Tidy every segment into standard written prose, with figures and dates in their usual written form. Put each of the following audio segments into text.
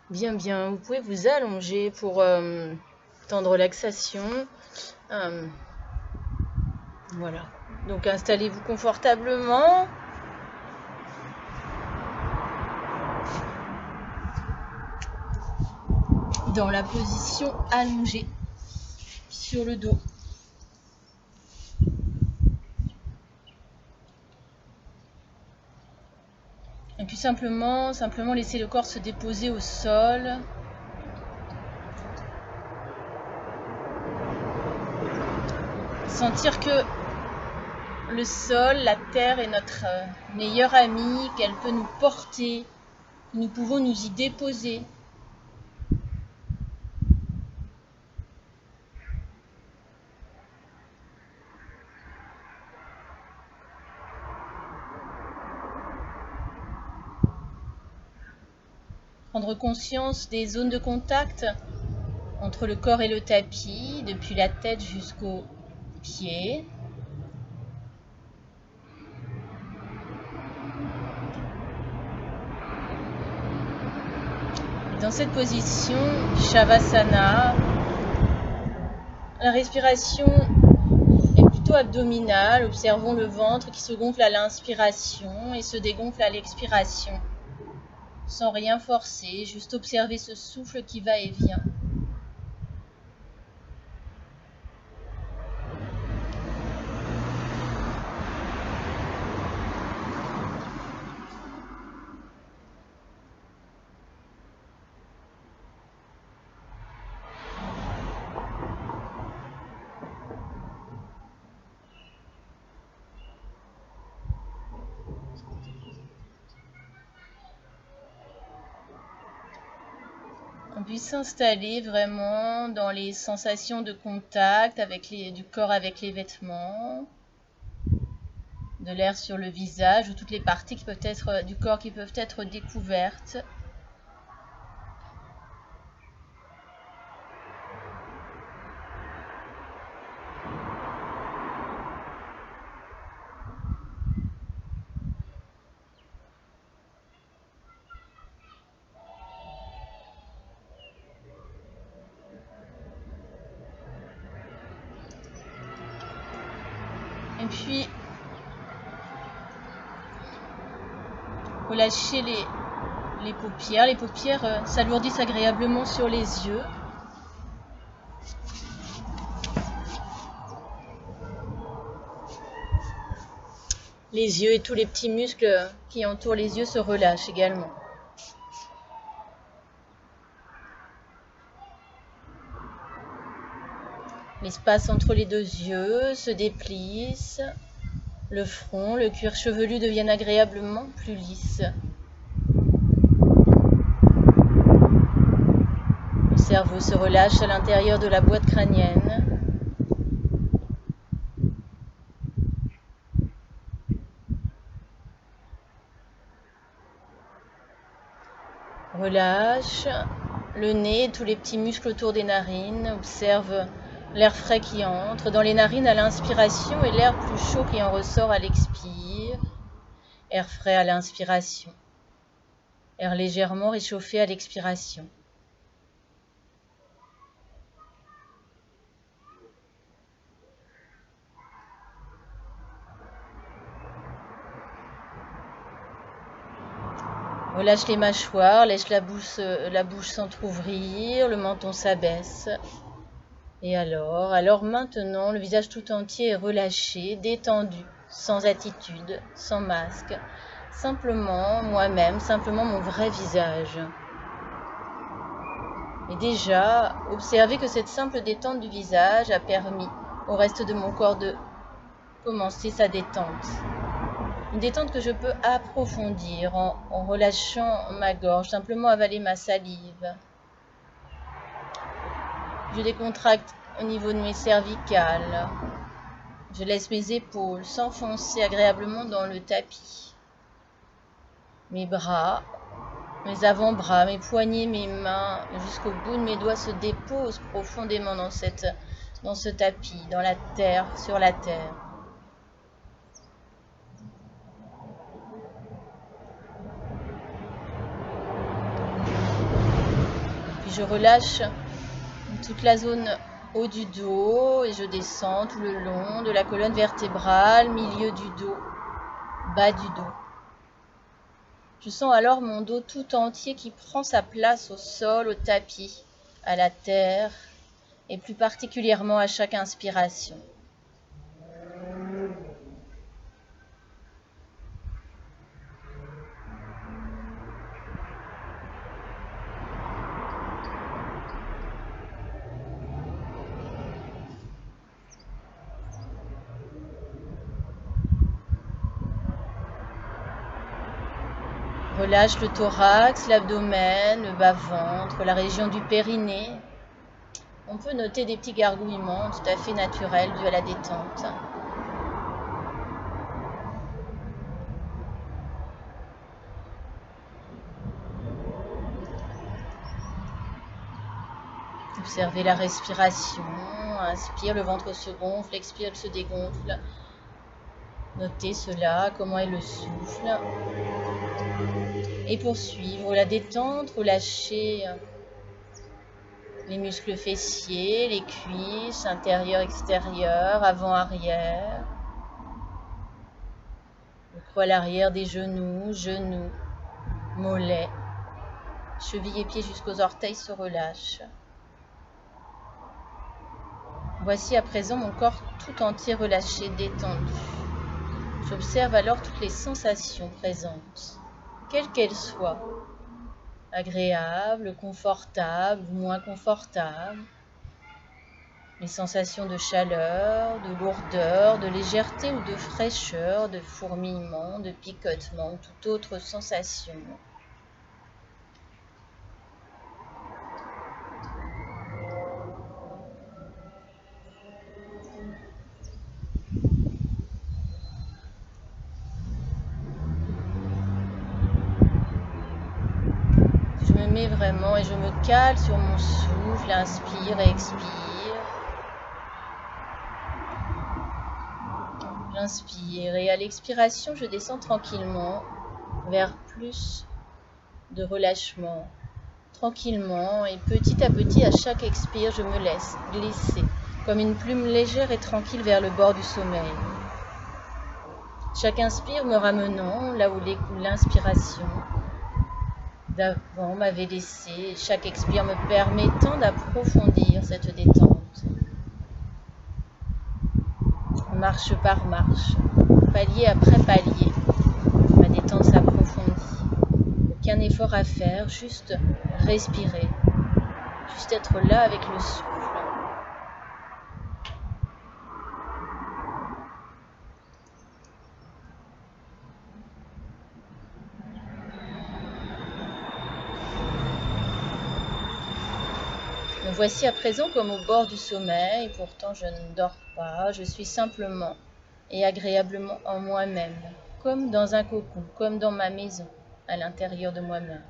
Bien, bien. Vous pouvez vous allonger pour temps de relaxation. Voilà. Donc installez-vous confortablement. Dans la position allongée sur le dos. Et puis simplement laisser le corps se déposer au sol. Sentir que le sol, la terre est notre meilleure amie, qu'elle peut nous porter, que nous pouvons nous y déposer. Prendre conscience des zones de contact entre le corps et le tapis, depuis la tête jusqu'aux pieds. Dans cette position, Shavasana, la respiration est plutôt abdominale. Observons le ventre qui se gonfle à l'inspiration et se dégonfle à l'expiration. Sans rien forcer, juste observer ce souffle qui va et vient. On peut s'installer vraiment dans les sensations de contact du corps avec les vêtements, de l'air sur le visage ou toutes les parties qui peuvent être, du corps qui peuvent être découvertes. Et puis, relâcher les paupières. Les paupières s'alourdissent agréablement sur les yeux. Les yeux et tous les petits muscles qui entourent les yeux se relâchent également. L'espace entre les deux yeux se déplisse. Le front, le cuir chevelu deviennent agréablement plus lisses. Le cerveau se relâche à l'intérieur de la boîte crânienne. Relâche le nez et tous les petits muscles autour des narines. Observe l'air frais qui entre dans les narines à l'inspiration et l'air plus chaud qui en ressort à l'expire. Air frais à l'inspiration. Air légèrement réchauffé à l'expiration. Relâche les mâchoires, laisse la bouche s'entrouvrir, le menton s'abaisse. Et alors maintenant, le visage tout entier est relâché, détendu, sans attitude, sans masque. Simplement moi-même, simplement mon vrai visage. Et déjà, observez que cette simple détente du visage a permis au reste de mon corps de commencer sa détente. Une détente que je peux approfondir en relâchant ma gorge, simplement avaler ma salive. Je décontracte au niveau de mes cervicales. Je laisse mes épaules s'enfoncer agréablement dans le tapis. Mes bras, mes avant-bras, mes poignets, mes mains, jusqu'au bout de mes doigts se déposent profondément dans ce tapis, dans la terre, sur la terre. Puis je relâche toute la zone haut du dos et je descends tout le long de la colonne vertébrale, milieu du dos, bas du dos. Je sens alors mon dos tout entier qui prend sa place au sol, au tapis, à la terre et plus particulièrement à chaque inspiration. Relâche le thorax, l'abdomen, le bas-ventre, la région du périnée. On peut noter des petits gargouillements tout à fait naturels dus à la détente. Observez la respiration. Inspire, le ventre se gonfle, expire, il se dégonfle. Notez cela, comment est le souffle. Et poursuivre la détente, relâcher les muscles fessiers, les cuisses, intérieur, extérieur, avant, arrière. Le creux à l'arrière des genoux, mollets, chevilles et pieds jusqu'aux orteils se relâchent. Voici à présent mon corps tout entier relâché, détendu. J'observe alors toutes les sensations présentes, quelles qu'elles soient, agréables, confortables ou moins confortables. Les sensations de chaleur, de lourdeur, de légèreté ou de fraîcheur, de fourmillement, de picotement ou toute autre sensation. Je me mets vraiment et je me cale sur mon souffle, inspire et expire. J'inspire et à l'expiration, je descends tranquillement vers plus de relâchement. Tranquillement et petit à petit, à chaque expire, je me laisse glisser comme une plume légère et tranquille vers le bord du sommeil. Chaque inspire me ramenant là où l'inspiration d'avant m'avait laissé, et chaque expire me permettant d'approfondir cette détente. Marche par marche, palier après palier, ma détente s'approfondit. Aucun effort à faire, juste respirer, juste être là avec le souffle. Me voici à présent comme au bord du sommeil, pourtant je ne dors pas, je suis simplement et agréablement en moi-même, comme dans un cocon, comme dans ma maison, à l'intérieur de moi-même.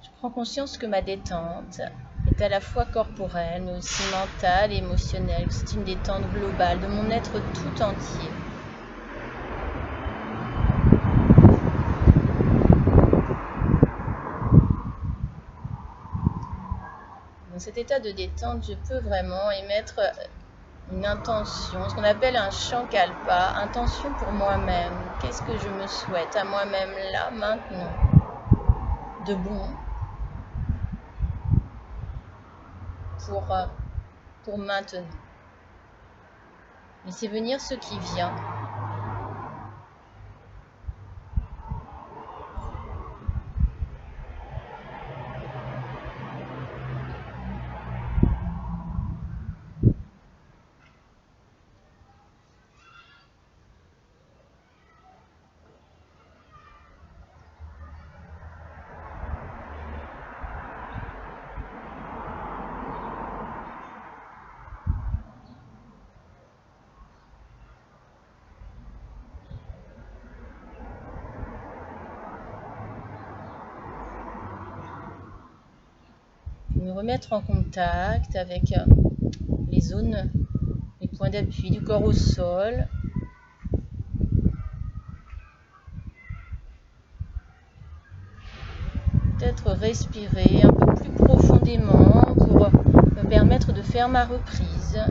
Je prends conscience que ma détente est à la fois corporelle, mais aussi mentale et émotionnelle. C'est une détente globale de mon être tout entier. Dans cet état de détente, je peux vraiment émettre une intention, ce qu'on appelle un Sankalpa, intention pour moi-même. Qu'est-ce que je me souhaite à moi-même là, maintenant, de bon, pour maintenant. Laissez venir ce qui vient. Me remettre en contact avec les zones, les points d'appui du corps au sol. peut-être respirer un peu plus profondément pour me permettre de faire ma reprise.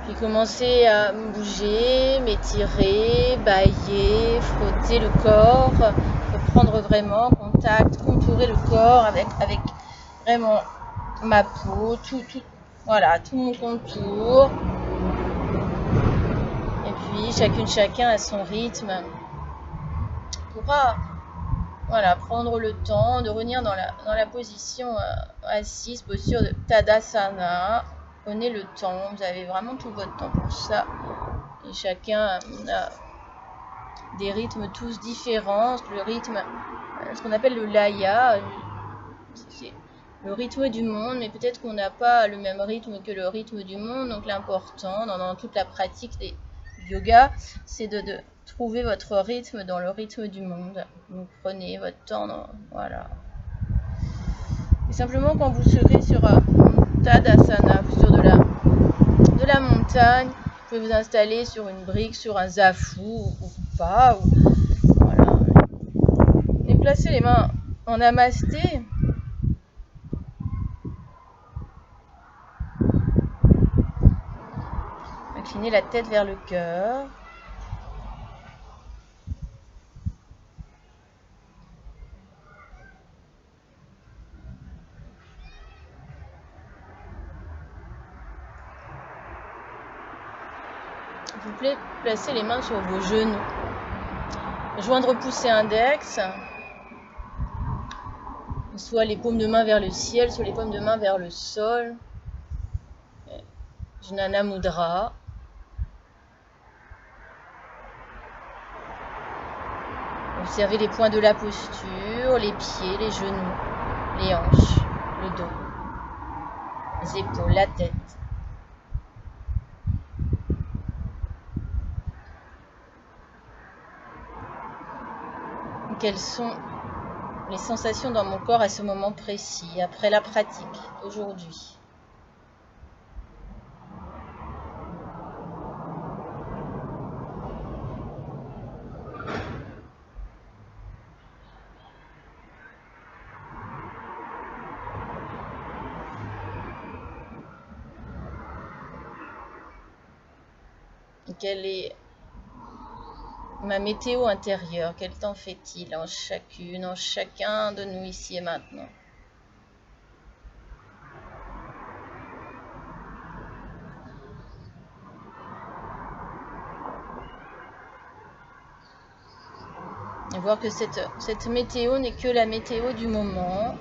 Puis commencer à bouger, m'étirer, bâiller, frotter le corps, reprendre vraiment contact, contourer le corps avec vraiment ma peau, voilà, tout mon contour. Et puis chacun à son rythme pourra prendre le temps de revenir dans la position assise, posture de Tadasana. Prenez le temps, vous avez vraiment tout votre temps pour ça. Et chacun a des rythmes tous différents. Le rythme, ce qu'on appelle le laya, c'est le rythme du monde, mais peut-être qu'on n'a pas le même rythme que le rythme du monde. Donc l'important dans toute la pratique des yoga, c'est de trouver votre rythme dans le rythme du monde. Donc prenez votre temps, voilà. Et simplement quand vous serez sur Tadasana, posture de la montagne, vous pouvez vous installer sur une brique, sur un zafu ou pas. Voilà. Et placez les mains en namasté. Inclinez la tête vers le cœur. S'il vous plaît, placez les mains sur vos genoux. Joindre pouce et index. Soit les paumes de main vers le ciel, soit les paumes de main vers le sol. Jnana Mudra. Observez les points de la posture, les pieds, les genoux, les hanches, le dos, les épaules, la tête. Quelles sont les sensations dans mon corps à ce moment précis, après la pratique, aujourd'hui? Quelle est ma météo intérieure? Quel temps fait-il en chacun de nous ici et maintenant? Et voir que cette météo n'est que la météo du moment.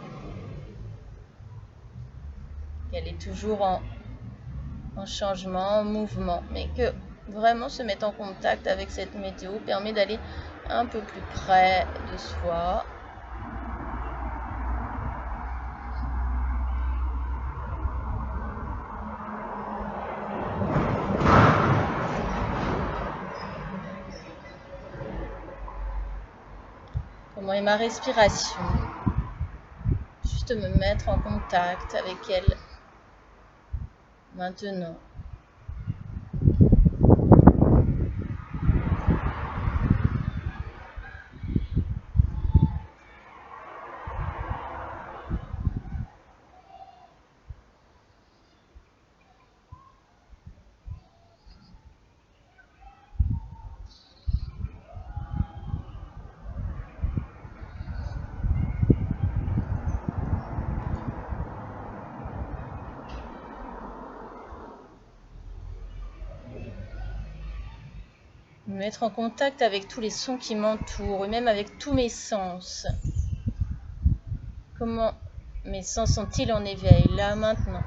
Qu'elle est toujours en changement, en mouvement. Mais que vraiment se mettre en contact avec cette météo permet d'aller un peu plus près de soi. Comment est ma respiration? Juste me mettre en contact avec elle maintenant. Me mettre en contact avec tous les sons qui m'entourent, et même avec tous mes sens. Comment mes sens sont-ils en éveil, là, maintenant?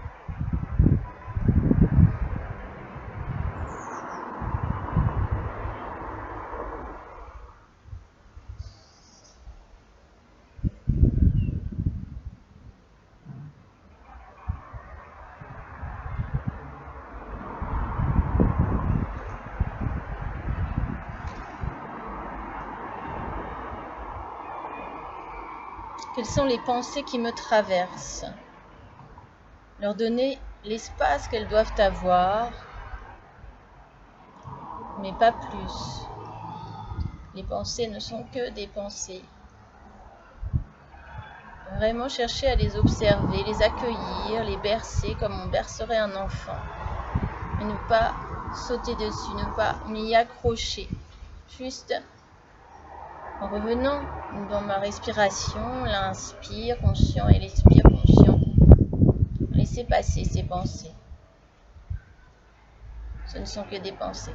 Quelles sont les pensées qui me traversent? Leur donner l'espace qu'elles doivent avoir, mais pas plus. Les pensées ne sont que des pensées. Vraiment chercher à les observer, les accueillir, les bercer comme on bercerait un enfant. Et ne pas sauter dessus, ne pas m'y accrocher. Juste en revenant dans ma respiration, l'inspire conscient et l'expire conscient. Laissez passer ces pensées. Ce ne sont que des pensées.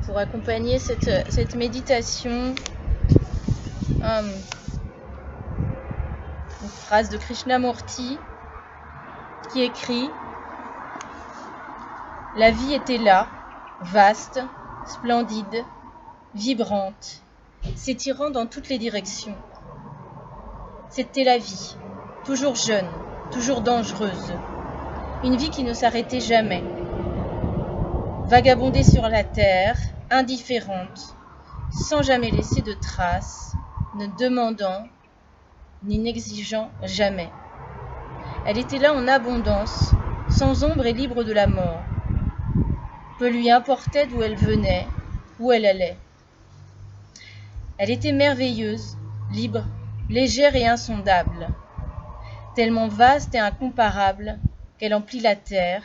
Pour accompagner cette méditation, une phrase de Krishnamurti qui écrit « La vie était là, vaste, splendide, vibrante, s'étirant dans toutes les directions. C'était la vie, toujours jeune, toujours dangereuse, une vie qui ne s'arrêtait jamais. Vagabonder sur la terre, indifférente, sans jamais laisser de traces, ne demandant ni n'exigeant jamais. Elle était là en abondance, sans ombre et libre de la mort. Peu lui importait d'où elle venait, où elle allait. Elle était merveilleuse, libre, légère et insondable, tellement vaste et incomparable qu'elle emplit la terre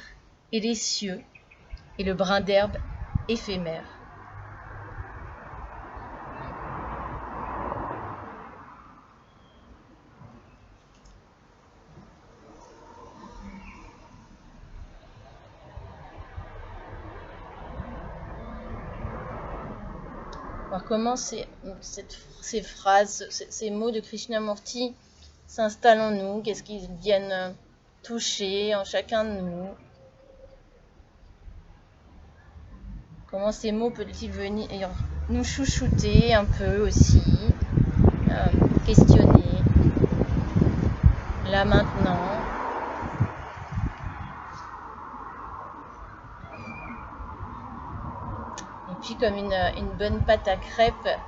et les cieux et le brin d'herbe éphémère. Alors comment ces phrases, ces mots de Krishnamurti s'installent en nous, qu'est-ce qu'ils viennent toucher en chacun de nous? Comment ces mots peuvent-ils venir nous chouchouter un peu aussi, questionner, là maintenant. Et puis comme une bonne pâte à crêpes,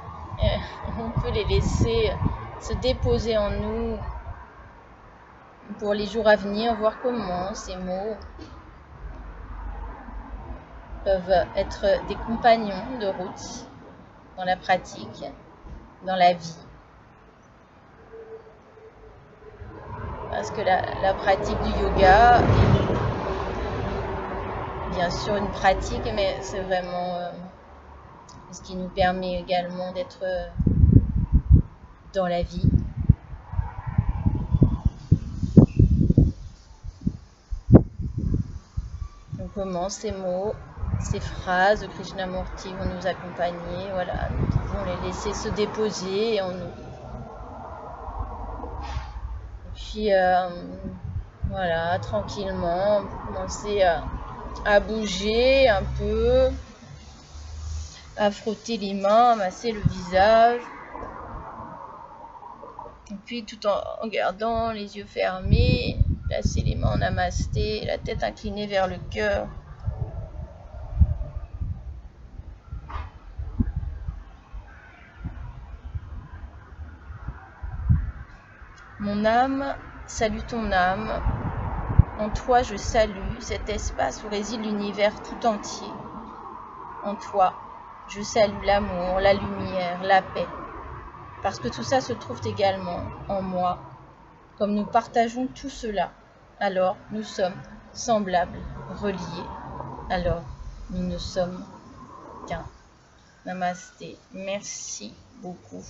on peut les laisser se déposer en nous pour les jours à venir, voir comment ces mots peuvent être des compagnons de route dans la pratique, dans la vie. Parce que la pratique du yoga est bien sûr une pratique, mais c'est vraiment ce qui nous permet également d'être dans la vie. Donc comment ces mots, ces phrases de Krishnamurti vont nous accompagner, voilà, nous pouvons les laisser se déposer en nous. Et puis voilà, tranquillement, on peut commencer à bouger un peu, à frotter les mains, à masser le visage. Et puis tout en gardant les yeux fermés, placer les mains en namasté, la tête inclinée vers le cœur. Mon âme, salue ton âme. En toi, je salue cet espace où réside l'univers tout entier. En toi, je salue l'amour, la lumière, la paix. Parce que tout ça se trouve également en moi. Comme nous partageons tout cela, alors nous sommes semblables, reliés. Alors nous ne sommes qu'un. Namasté. Merci beaucoup.